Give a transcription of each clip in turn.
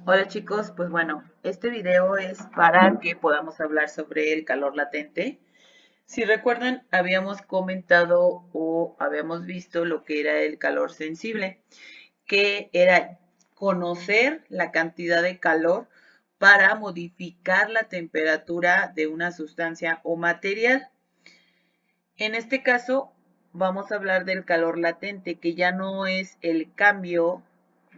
Hola chicos, pues bueno, este video es para que podamos hablar sobre el calor latente. Si recuerdan, habíamos comentado o habíamos visto lo que era el calor sensible, que era conocer la cantidad de calor para modificar la temperatura de una sustancia o material. En este caso, vamos a hablar del calor latente, que ya no es el cambio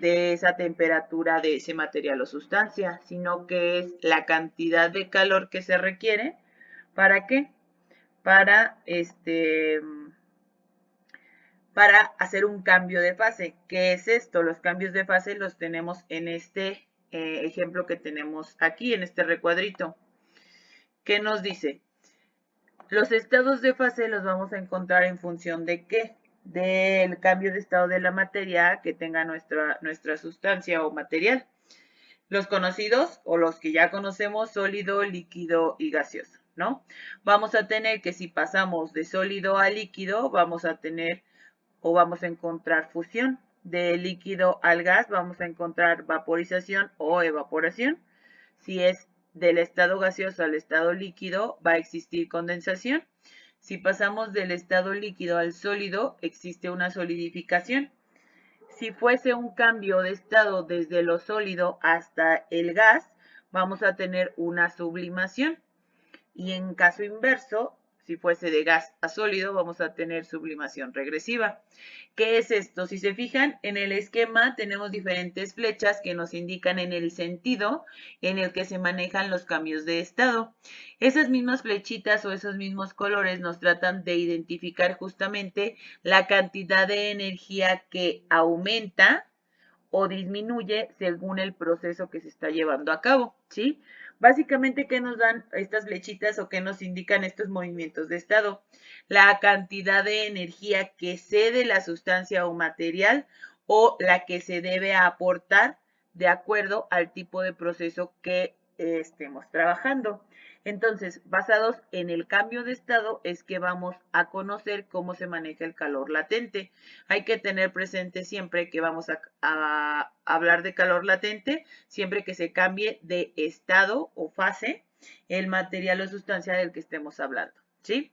de esa temperatura de ese material o sustancia, sino que es la cantidad de calor que se requiere. ¿Para qué? Para para hacer un cambio de fase. ¿Qué es esto? Los cambios de fase los tenemos en este ejemplo que tenemos aquí, en este recuadrito. ¿Qué nos dice? Los estados de fase los vamos a encontrar en función de qué? Del cambio de estado de la materia que tenga nuestra sustancia o material. Los conocidos o los que ya conocemos, sólido, líquido y gaseoso, ¿no? Vamos a tener que si pasamos de sólido a líquido, vamos a tener o vamos a encontrar fusión. De líquido al gas vamos a encontrar vaporización o evaporación. Si es del estado gaseoso al estado líquido, va a existir condensación. Si pasamos del estado líquido al sólido, existe una solidificación. Si fuese un cambio de estado desde lo sólido hasta el gas, vamos a tener una sublimación. Y en caso inverso, si fuese de gas a sólido, vamos a tener sublimación regresiva. ¿Qué es esto? Si se fijan en el esquema, tenemos diferentes flechas que nos indican en el sentido en el que se manejan los cambios de estado. Esas mismas flechitas o esos mismos colores nos tratan de identificar justamente la cantidad de energía que aumenta o disminuye según el proceso que se está llevando a cabo, ¿sí? Básicamente, ¿qué nos dan estas flechitas o qué nos indican estos movimientos de estado? La cantidad de energía que cede la sustancia o material o la que se debe aportar de acuerdo al tipo de proceso que estemos trabajando. Entonces, basados en el cambio de estado es que vamos a conocer cómo se maneja el calor latente. Hay que tener presente siempre que vamos a hablar de calor latente, siempre que se cambie de estado o fase el material o sustancia del que estemos hablando, ¿sí?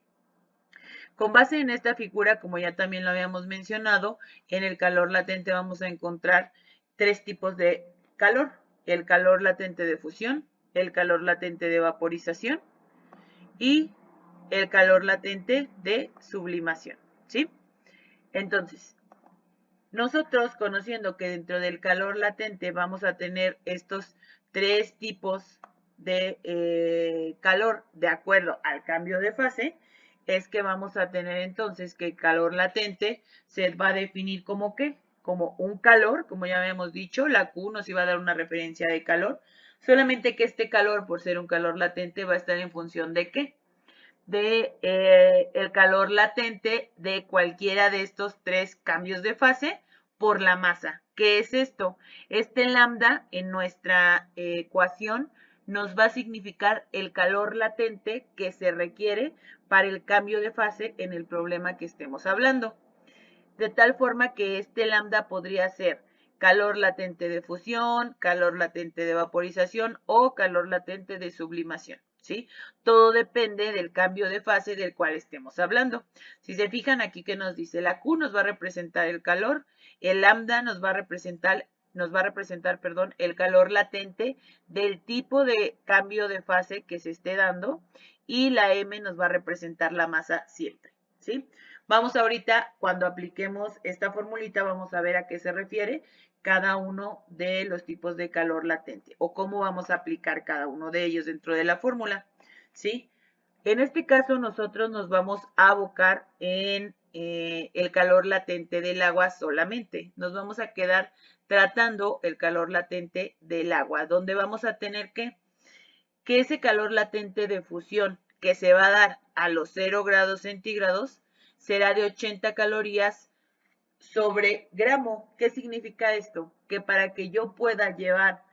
Con base en esta figura, como ya también lo habíamos mencionado, en el calor latente vamos a encontrar tres tipos de calor. El calor latente de fusión, el calor latente de vaporización y el calor latente de sublimación, ¿sí? Entonces, nosotros conociendo que dentro del calor latente vamos a tener estos tres tipos de calor de acuerdo al cambio de fase, es que vamos a tener entonces que el calor latente se va a definir como ¿qué? Como un calor, como ya habíamos dicho, la Q nos iba a dar una referencia de calor, solamente que este calor, por ser un calor latente, va a estar en función de ¿qué? De el calor latente de cualquiera de estos tres cambios de fase por la masa. ¿Qué es esto? Este lambda en nuestra ecuación nos va a significar el calor latente que se requiere para el cambio de fase en el problema que estemos hablando. De tal forma que este lambda podría ser calor latente de fusión, calor latente de vaporización o calor latente de sublimación, ¿sí? Todo depende del cambio de fase del cual estemos hablando. Si se fijan aquí que nos dice, la Q nos va a representar el calor, el lambda nos va a representar perdón, el calor latente del tipo de cambio de fase que se esté dando y la M nos va a representar la masa siempre, ¿sí? Vamos ahorita, cuando apliquemos esta formulita, vamos a ver a qué se refiere cada uno de los tipos de calor latente o cómo vamos a aplicar cada uno de ellos dentro de la fórmula, ¿sí? En este caso, nosotros nos vamos a abocar en el calor latente del agua solamente. Nos vamos a quedar tratando el calor latente del agua, donde vamos a tener que ese calor latente de fusión que se va a dar a los 0 grados centígrados será de 80 calorías sobre gramo. ¿Qué significa esto? Que para que yo pueda llevar,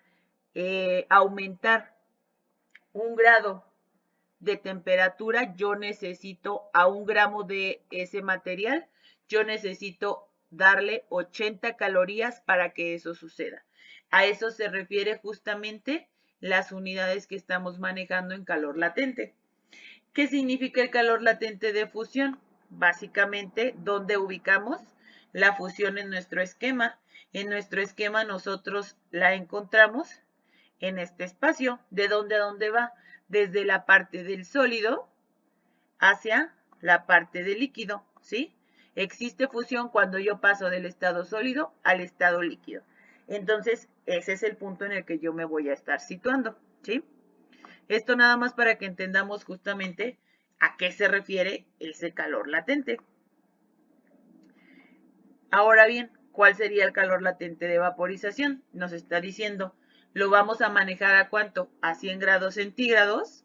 aumentar un grado de temperatura, yo necesito a un gramo de ese material, yo necesito darle 80 calorías para que eso suceda. A eso se refiere justamente las unidades que estamos manejando en calor latente. ¿Qué significa el calor latente de fusión? Básicamente, ¿dónde ubicamos la fusión en nuestro esquema? En nuestro esquema nosotros la encontramos en este espacio. ¿De dónde a dónde va? Desde la parte del sólido hacia la parte del líquido, ¿sí? Existe fusión cuando yo paso del estado sólido al estado líquido. Entonces, ese es el punto en el que yo me voy a estar situando, ¿sí? Esto nada más para que entendamos justamente a qué se refiere ese calor latente. Ahora bien, ¿cuál sería el calor latente de vaporización? Nos está diciendo, lo vamos a manejar ¿a cuánto? A 100 grados centígrados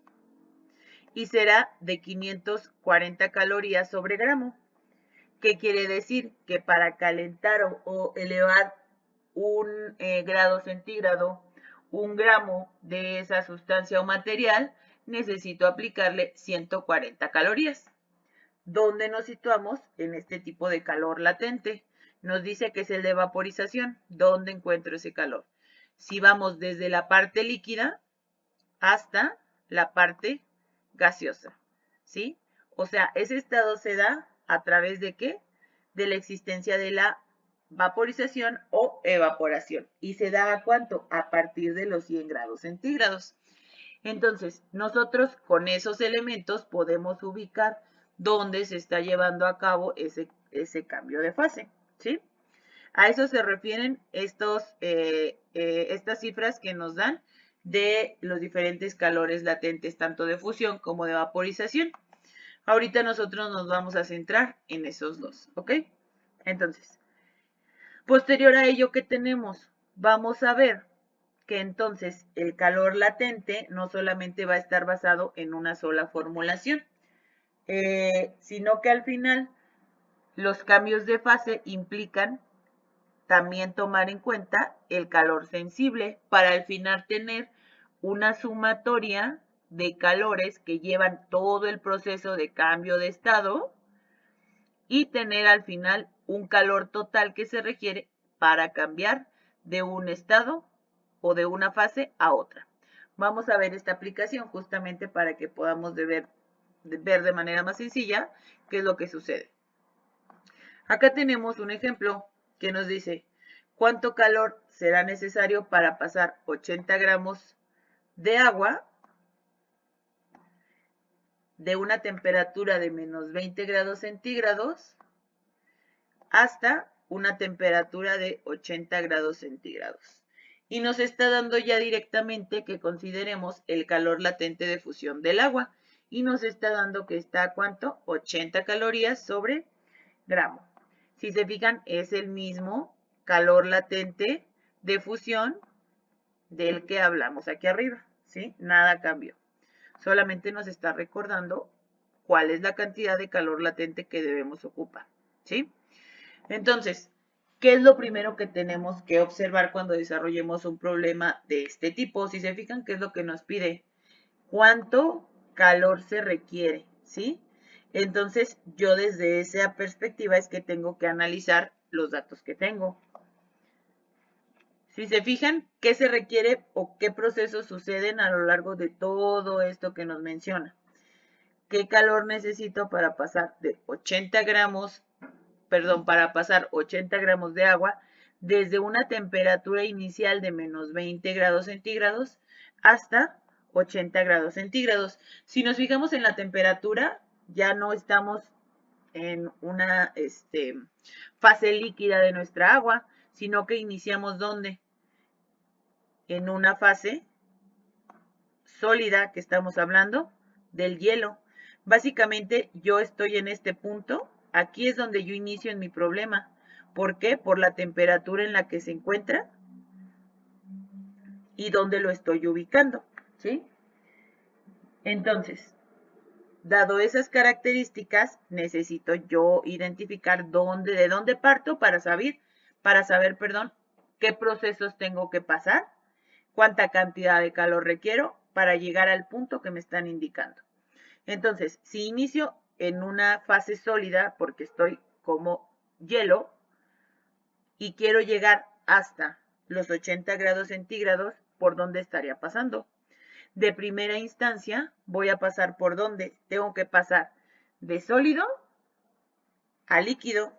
y será de 540 calorías sobre gramo. ¿Qué quiere decir? Que para calentar o elevar un grado centígrado, 1 gramo de esa sustancia o material, necesito aplicarle 140 calorías. ¿Dónde nos situamos en este tipo de calor latente? Nos dice que es el de vaporización. ¿Dónde encuentro ese calor? Si vamos desde la parte líquida hasta la parte gaseosa, ¿sí? O sea, ese estado se da a través de ¿qué? De la existencia de la vaporización o evaporación. ¿Y se da a cuánto? A partir de los 100 grados centígrados. Entonces, nosotros con esos elementos podemos ubicar dónde se está llevando a cabo ese cambio de fase, ¿sí? A eso se refieren estas cifras que nos dan de los diferentes calores latentes, tanto de fusión como de vaporización. Ahorita nosotros nos vamos a centrar en esos dos, ¿ok? Entonces, posterior a ello, ¿qué tenemos? Vamos a ver que entonces el calor latente no solamente va a estar basado en una sola formulación, sino que al final los cambios de fase implican también tomar en cuenta el calor sensible para al final tener una sumatoria de calores que llevan todo el proceso de cambio de estado y tener al final un calor total que se requiere para cambiar de un estado o de una fase a otra. Vamos a ver esta aplicación justamente para que podamos ver de manera más sencilla qué es lo que sucede. Acá tenemos un ejemplo que nos dice cuánto calor será necesario para pasar 80 gramos de agua de una temperatura de menos 20 grados centígrados hasta una temperatura de 80 grados centígrados. Y nos está dando ya directamente que consideremos el calor latente de fusión del agua. Y nos está dando que está a ¿cuánto? 80 calorías sobre gramo. Si se fijan, es el mismo calor latente de fusión del que hablamos aquí arriba, ¿sí? Nada cambió. Solamente nos está recordando cuál es la cantidad de calor latente que debemos ocupar, ¿sí? Entonces, ¿qué es lo primero que tenemos que observar cuando desarrollemos un problema de este tipo? Si se fijan, ¿qué es lo que nos pide? ¿Cuánto calor se requiere? ¿Sí? Entonces, yo desde esa perspectiva es que tengo que analizar los datos que tengo. Si se fijan, ¿qué se requiere o qué procesos suceden a lo largo de todo esto que nos menciona? ¿Qué calor necesito para pasar de 80 gramos, para pasar 80 gramos de agua desde una temperatura inicial de menos 20 grados centígrados hasta 80 grados centígrados? Si nos fijamos en la temperatura, ya no estamos en una fase líquida de nuestra agua, sino que iniciamos ¿dónde? En una fase sólida, que estamos hablando del hielo. Básicamente yo estoy en este punto, aquí es donde yo inicio en mi problema. ¿Por qué? Por la temperatura en la que se encuentra y dónde lo estoy ubicando, ¿sí? Entonces, dado esas características, necesito yo identificar de dónde parto para saber, qué procesos tengo que pasar, cuánta cantidad de calor requiero para llegar al punto que me están indicando. Entonces, si inicio en una fase sólida, porque estoy como hielo, y quiero llegar hasta los 80 grados centígrados, ¿por dónde estaría pasando? De primera instancia voy a pasar por dónde tengo que pasar de sólido a líquido,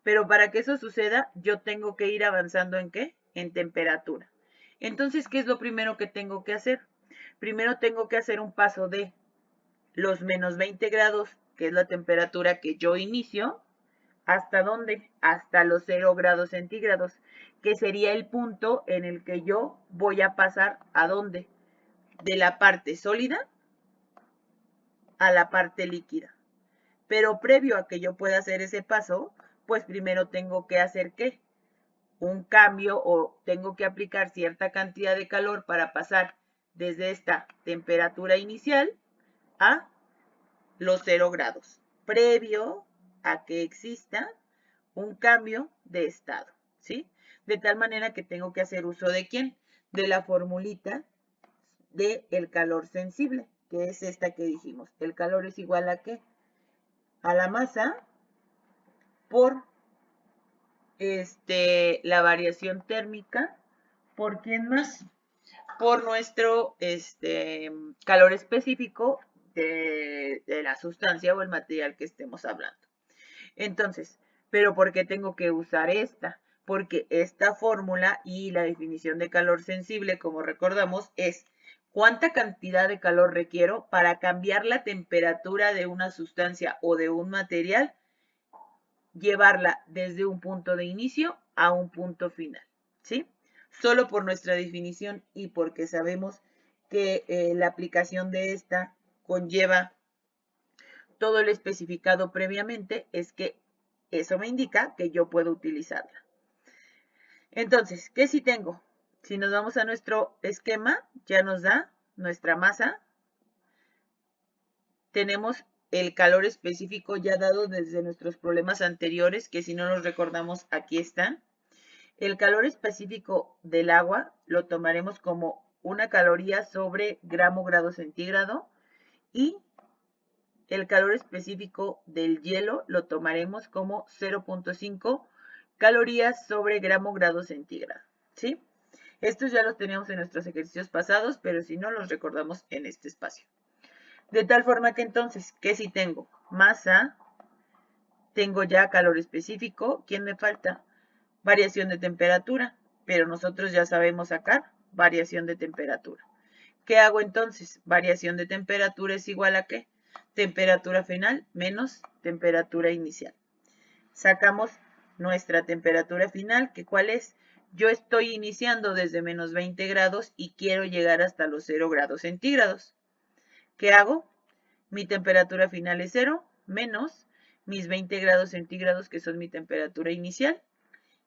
pero para que eso suceda yo tengo que ir avanzando ¿en qué? En temperatura. Entonces, ¿qué es lo primero que tengo que hacer? Primero tengo que hacer un paso de los menos 20 grados, que es la temperatura que yo inicio, ¿hasta dónde? Hasta los 0 grados centígrados, que sería el punto en el que yo voy a pasar ¿a dónde? De la parte sólida a la parte líquida. Pero previo a que yo pueda hacer ese paso, pues primero tengo que hacer ¿qué? Un cambio o tengo que aplicar cierta cantidad de calor para pasar desde esta temperatura inicial a los 0 grados, previo a que exista un cambio de estado, ¿sí? De tal manera que tengo que hacer uso ¿de quién? De la formulita del calor sensible, que es esta que dijimos. El calor es igual ¿a qué? A la masa por la variación térmica, ¿por quién más? Por nuestro calor específico de la sustancia o el material que estemos hablando. Entonces, ¿pero por qué tengo que usar esta? Porque esta fórmula y la definición de calor sensible, como recordamos, es cuánta cantidad de calor requiero para cambiar la temperatura de una sustancia o de un material, llevarla desde un punto de inicio a un punto final, ¿sí? Solo por nuestra definición y porque sabemos que la aplicación de esta conlleva todo lo especificado previamente, es que eso me indica que yo puedo utilizarla. Entonces, ¿qué si tengo? Si nos vamos a nuestro esquema, ya nos da nuestra masa. Tenemos el calor específico ya dado desde nuestros problemas anteriores, que si no los recordamos, aquí están. El calor específico del agua lo tomaremos como 1 caloría sobre gramo grado centígrado y el calor específico del hielo lo tomaremos como 0.5 calorías sobre gramo grado centígrado, ¿sí? Estos ya los teníamos en nuestros ejercicios pasados, pero si no, los recordamos en este espacio. De tal forma que entonces, ¿qué si tengo? Masa, tengo ya calor específico, ¿quién me falta? Variación de temperatura, pero nosotros ya sabemos sacar variación de temperatura. ¿Qué hago entonces? Variación de temperatura es igual a ¿qué? Temperatura final menos temperatura inicial. Sacamos nuestra temperatura final, que ¿cuál es? Yo estoy iniciando desde menos 20 grados y quiero llegar hasta los 0 grados centígrados. ¿Qué hago? Mi temperatura final es 0 menos mis 20 grados centígrados, que son mi temperatura inicial.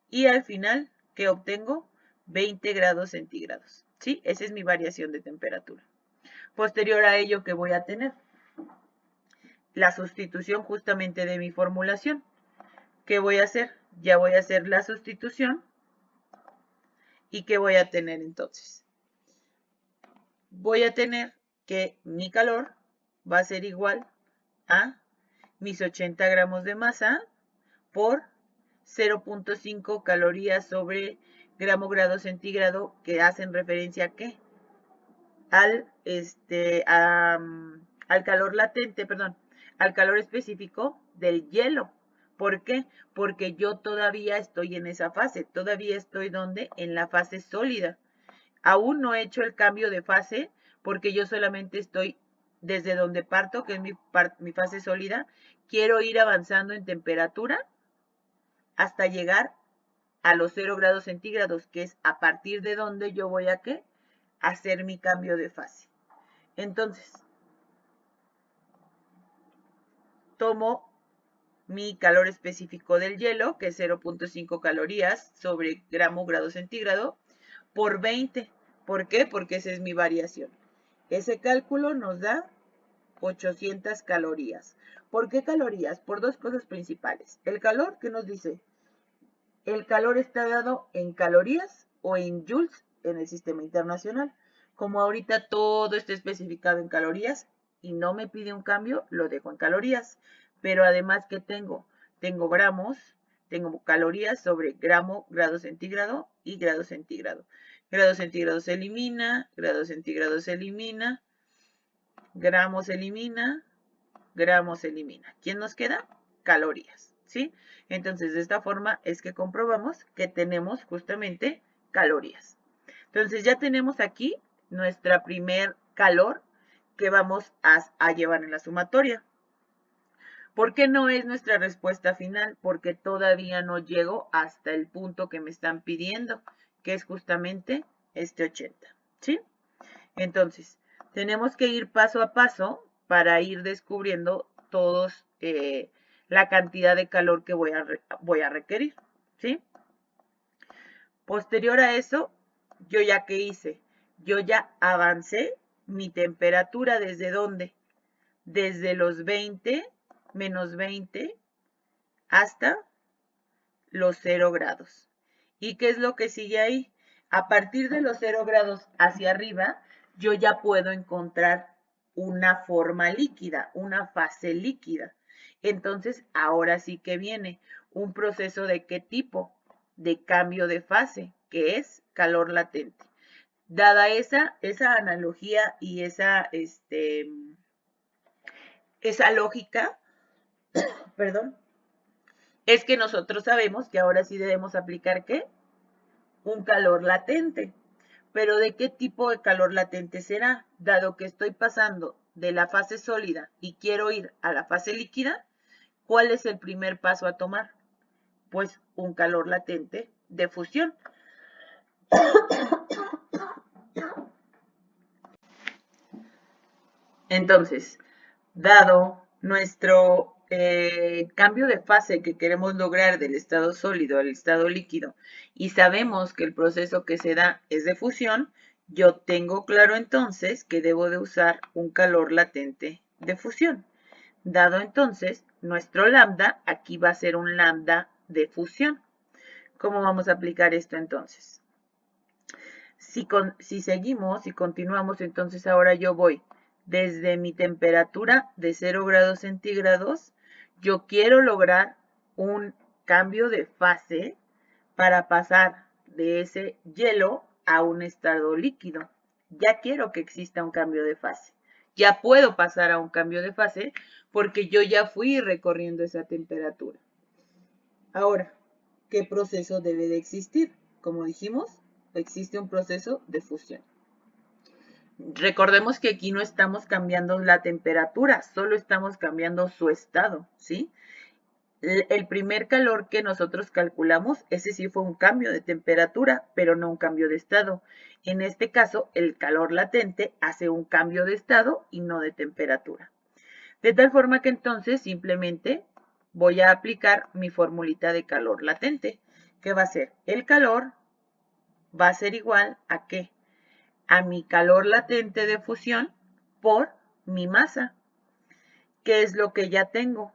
Y al final, ¿qué obtengo? 20 grados centígrados. ¿Sí? Esa es mi variación de temperatura. Posterior a ello, ¿qué voy a tener? La sustitución justamente de mi formulación. ¿Qué voy a hacer? Ya voy a hacer la sustitución. ¿Y qué voy a tener entonces? Voy a tener que mi calor va a ser igual a mis 80 gramos de masa por 0.5 calorías sobre gramo grado centígrado, que hacen referencia a ¿qué? Al calor latente, perdón, al calor específico del hielo. ¿Por qué? Porque yo todavía estoy en esa fase, todavía estoy ¿dónde? En la fase sólida. Aún no he hecho el cambio de fase porque yo solamente estoy desde donde parto, que es mi fase sólida. Quiero ir avanzando en temperatura hasta llegar a los 0 grados centígrados, que es a partir de donde yo voy a ¿qué? Hacer mi cambio de fase. Entonces, tomo mi calor específico del hielo, que es 0.5 calorías sobre gramo grado centígrado, por 20. ¿Por qué? Porque esa es mi variación. Ese cálculo nos da 800 calorías. ¿Por qué calorías? Por dos cosas principales. El calor, ¿qué nos dice? El calor está dado en calorías o en joules en el sistema internacional. Como ahorita todo está especificado en calorías y no me pide un cambio, lo dejo en calorías. Pero además, ¿qué tengo? Tengo gramos, tengo calorías sobre gramo, grado centígrado y grado centígrado. Grado centígrado se elimina, grado centígrado se elimina, gramos se elimina, gramos se elimina. ¿Quién nos queda? Calorías, ¿sí? Entonces, de esta forma es que comprobamos que tenemos justamente calorías. Entonces, ya tenemos aquí nuestra primer calor que vamos a llevar en la sumatoria. ¿Por qué no es nuestra respuesta final? Porque todavía no llego hasta el punto que me están pidiendo, que es justamente este 80, ¿sí? Entonces, tenemos que ir paso a paso para ir descubriendo todos la cantidad de calor que voy a requerir, ¿sí? Posterior a eso, ¿yo ya qué hice? Yo ya avancé mi temperatura, ¿desde dónde? Desde los 20, menos 20, hasta los 0 grados. ¿Y qué es lo que sigue ahí? A partir de los 0 grados hacia arriba, yo ya puedo encontrar una forma líquida, una fase líquida. Entonces, ahora sí que viene un proceso de qué tipo, de cambio de fase, que es calor latente. Dada esa analogía y esa lógica, perdón, es que nosotros sabemos que ahora sí debemos aplicar ¿qué? Un calor latente. Pero ¿de qué tipo de calor latente será? Dado que estoy pasando de la fase sólida y quiero ir a la fase líquida, ¿cuál es el primer paso a tomar? Pues un calor latente de fusión. Entonces, dado nuestro cambio de fase que queremos lograr del estado sólido al estado líquido y sabemos que el proceso que se da es de fusión, yo tengo claro entonces que debo de usar un calor latente de fusión. Dado entonces nuestro lambda, aquí va a ser un lambda de fusión. ¿Cómo vamos a aplicar esto entonces? Si seguimos y continuamos, entonces ahora yo voy desde mi temperatura de 0 grados centígrados, yo quiero lograr un cambio de fase para pasar de ese hielo a un estado líquido. Ya quiero que exista un cambio de fase. Ya puedo pasar a un cambio de fase porque yo ya fui recorriendo esa temperatura. Ahora, ¿qué proceso debe de existir? Como dijimos, existe un proceso de fusión. Recordemos que aquí no estamos cambiando la temperatura, solo estamos cambiando su estado, ¿sí? El primer calor que nosotros calculamos, ese sí fue un cambio de temperatura, pero no un cambio de estado. En este caso, el calor latente hace un cambio de estado y no de temperatura. De tal forma que entonces simplemente voy a aplicar mi formulita de calor latente, que va a ser el calor va a ser igual a ¿qué? A mi calor latente de fusión por mi masa, que es lo que ya tengo.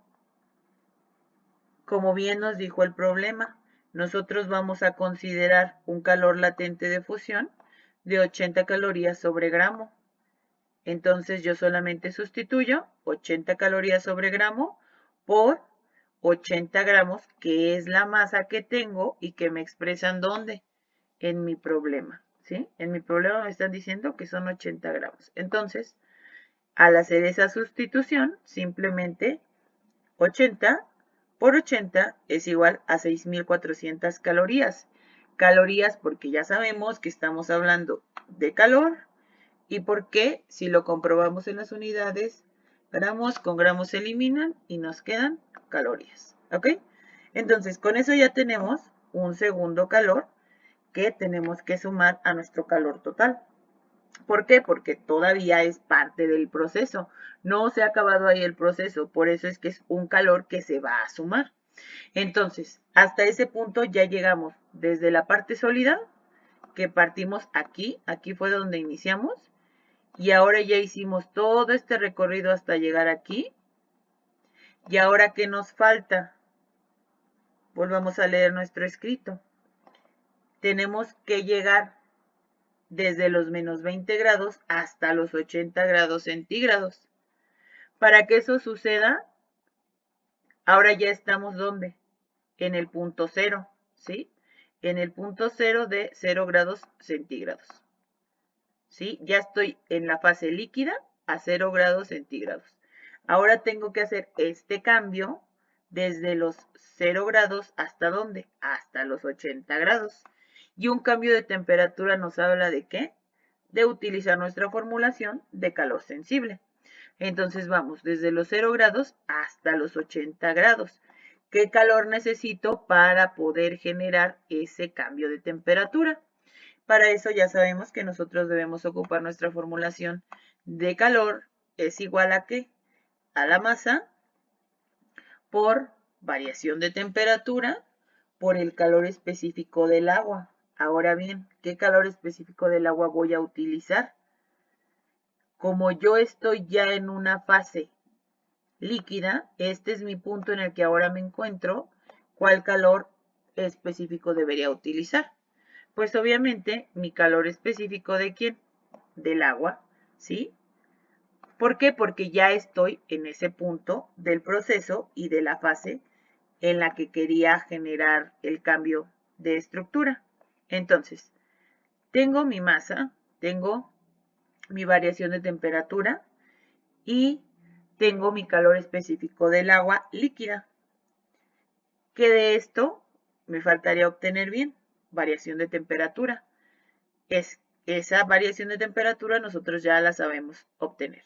Como bien nos dijo el problema, nosotros vamos a considerar un calor latente de fusión de 80 calorías sobre gramo. Entonces yo solamente sustituyo 80 calorías sobre gramo por 80 gramos, que es la masa que tengo y que me expresan ¿dónde? En mi problema, ¿sí? En mi problema me están diciendo que son 80 gramos. Entonces, al hacer esa sustitución, simplemente 80 por 80 es igual a 6.400 calorías. Calorías porque ya sabemos que estamos hablando de calor y porque si lo comprobamos en las unidades, gramos con gramos se eliminan y nos quedan calorías. ¿Ok? Entonces, con eso ya tenemos un segundo calor que tenemos que sumar a nuestro calor total. ¿Por qué? Porque todavía es parte del proceso. No se ha acabado ahí el proceso, por eso es que es un calor que se va a sumar. Entonces, hasta ese punto ya llegamos desde la parte sólida, que partimos aquí fue donde iniciamos, y ahora ya hicimos todo este recorrido hasta llegar aquí. ¿Y ahora qué nos falta? Volvamos a leer nuestro escrito. Tenemos que llegar desde los menos 20 grados hasta los 80 grados centígrados. Para que eso suceda, ahora ya estamos ¿dónde? en el punto cero, ¿sí? En el punto cero de 0 grados centígrados, ¿sí? Ya estoy en la fase líquida a 0 grados centígrados. Ahora tengo que hacer este cambio desde los 0 grados hasta ¿dónde? Hasta los 80 grados. Y un cambio de temperatura nos habla de ¿qué? De utilizar nuestra formulación de calor sensible. Entonces vamos desde los 0 grados hasta los 80 grados. ¿Qué calor necesito para poder generar ese cambio de temperatura? Para eso ya sabemos que nosotros debemos ocupar nuestra formulación de calor es igual a ¿qué? A la masa por variación de temperatura por el calor específico del agua. Ahora bien, ¿qué calor específico del agua voy a utilizar? Como yo estoy ya en una fase líquida, este es mi punto en el que ahora me encuentro, ¿cuál calor específico debería utilizar? Pues obviamente mi calor específico ¿de quién? Del agua, ¿sí? ¿Por qué? Porque ya estoy en ese punto del proceso y de la fase en la que quería generar el cambio de estructura. Entonces, tengo mi masa, tengo mi variación de temperatura y tengo mi calor específico del agua líquida. ¿Qué de esto me faltaría obtener bien? Variación de temperatura. Esa variación de temperatura nosotros ya la sabemos obtener.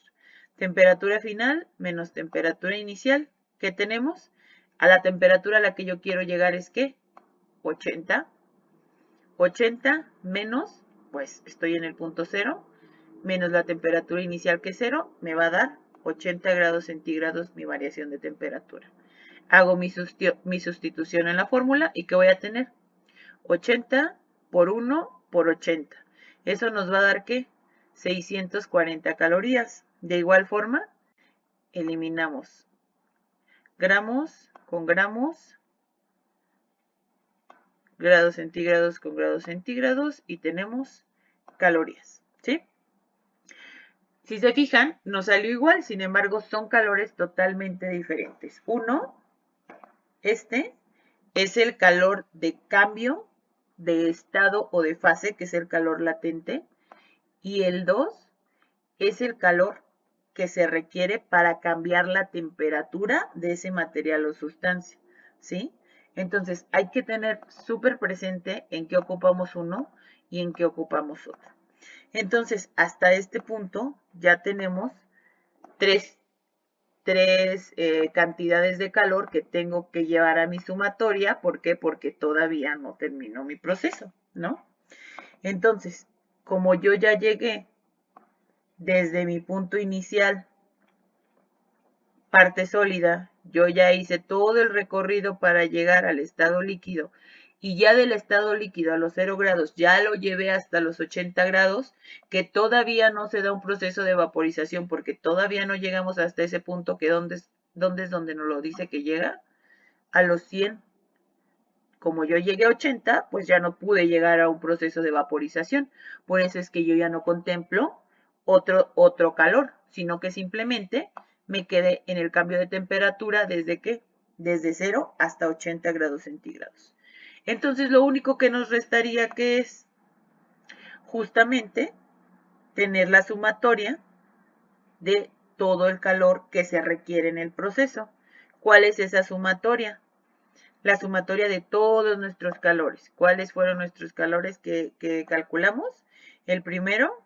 Temperatura final menos temperatura inicial. ¿Qué tenemos? A la temperatura a la que yo quiero llegar es ¿qué? 80. 80 menos, pues estoy en el punto cero, menos la temperatura inicial que es 0, me va a dar 80 grados centígrados mi variación de temperatura. Hago mi sustitución en la fórmula y ¿qué voy a tener? 80 por 1 por 80. Eso nos va a dar ¿qué? 640 calorías. De igual forma, eliminamos gramos con gramos, grados centígrados con grados centígrados y tenemos calorías, ¿sí? Si se fijan, nos salió igual, sin embargo, son calores totalmente diferentes. Uno, este, es el calor de cambio de estado o de fase, que es el calor latente, y el 2 es el calor que se requiere para cambiar la temperatura de ese material o sustancia, ¿sí? Entonces, hay que tener súper presente en qué ocupamos uno y en qué ocupamos otro. Entonces, hasta este punto ya tenemos tres cantidades de calor que tengo que llevar a mi sumatoria. ¿Por qué? Porque todavía no terminó mi proceso, ¿no? Entonces, como yo ya llegué desde mi punto inicial, parte sólida, yo ya hice todo el recorrido para llegar al estado líquido y ya del estado líquido a los 0 grados ya lo llevé hasta los 80 grados, que todavía no se da un proceso de vaporización porque todavía no llegamos hasta ese punto que donde es donde nos lo dice que llega, a los 100. Como yo llegué a 80, pues ya no pude llegar a un proceso de vaporización. Por eso es que yo ya no contemplo otro calor, sino que simplemente me quedé en el cambio de temperatura desde ¿qué? Desde 0 hasta 80 grados centígrados. Entonces lo único que nos restaría que es justamente tener la sumatoria de todo el calor que se requiere en el proceso. ¿Cuál es esa sumatoria? La sumatoria de todos nuestros calores. ¿Cuáles fueron nuestros calores que calculamos? El primero,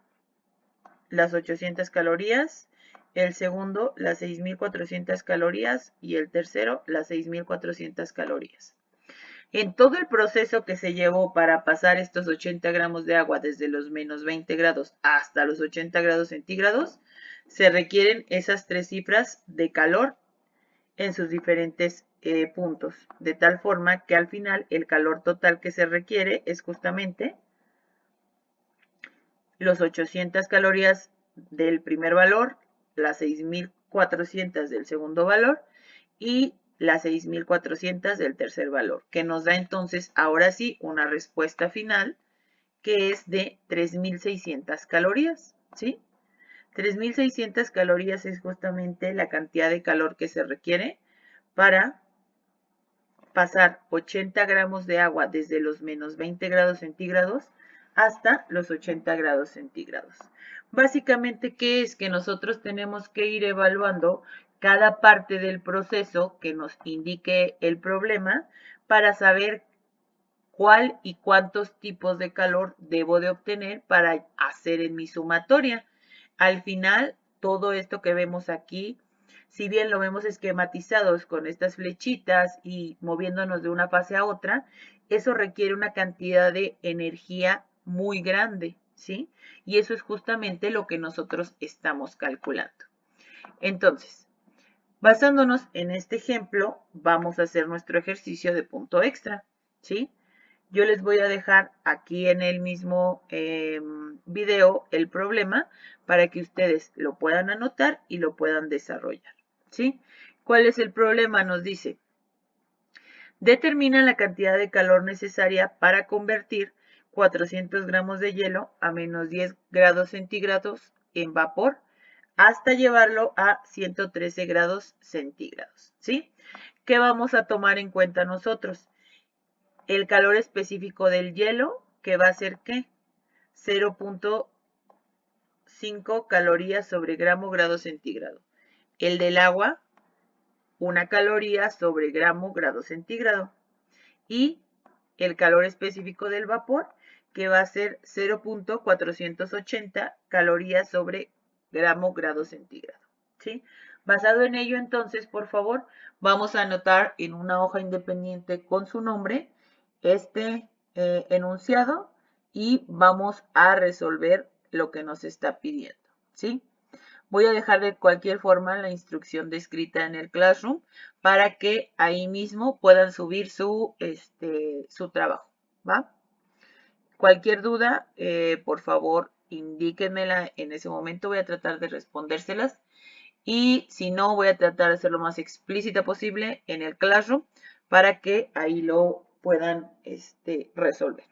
las 800 calorías. El segundo, las 6.400 calorías. Y el tercero, las 6.400 calorías. En todo el proceso que se llevó para pasar estos 80 gramos de agua desde los menos 20 grados hasta los 80 grados centígrados, se requieren esas tres cifras de calor en sus diferentes puntos, de tal forma que al final el calor total que se requiere es justamente los 800 calorías del primer valor, las 6.400 del segundo valor y las 6.400 del tercer valor, que nos da entonces ahora sí una respuesta final que es de 3.600 calorías, ¿sí? 3.600 calorías es justamente la cantidad de calor que se requiere para pasar 80 gramos de agua desde los menos 20 grados centígrados hasta los 80 grados centígrados. Básicamente, ¿qué es? Que nosotros tenemos que ir evaluando cada parte del proceso que nos indique el problema para saber cuál y cuántos tipos de calor debo de obtener para hacer en mi sumatoria. Al final, todo esto que vemos aquí, si bien lo vemos esquematizados con estas flechitas y moviéndonos de una fase a otra, eso requiere una cantidad de energía muy grande, ¿sí? Y eso es justamente lo que nosotros estamos calculando. Entonces, basándonos en este ejemplo, vamos a hacer nuestro ejercicio de punto extra, ¿sí? Yo les voy a dejar aquí en el mismo video el problema para que ustedes lo puedan anotar y lo puedan desarrollar, ¿sí? ¿Cuál es el problema? Nos dice, determina la cantidad de calor necesaria para convertir 400 gramos de hielo a menos 10 grados centígrados en vapor hasta llevarlo a 113 grados centígrados, ¿sí? ¿Qué vamos a tomar en cuenta nosotros? El calor específico del hielo, que va a ser ¿qué? 0.5 calorías sobre grado centígrado. El del agua, 1 caloría sobre grado centígrado. Y el calor específico del vapor, que va a ser 0.480 calorías sobre grado centígrado, ¿sí? Basado en ello, entonces, por favor, vamos a anotar en una hoja independiente con su nombre este enunciado y vamos a resolver lo que nos está pidiendo, ¿sí? Voy a dejar de cualquier forma la instrucción descrita en el Classroom para que ahí mismo puedan subir su trabajo, ¿va? Cualquier duda, por favor, indíquenmela en ese momento. Voy a tratar de respondérselas. Y si no, voy a tratar de ser lo más explícita posible en el Classroom para que ahí lo puedan resolver.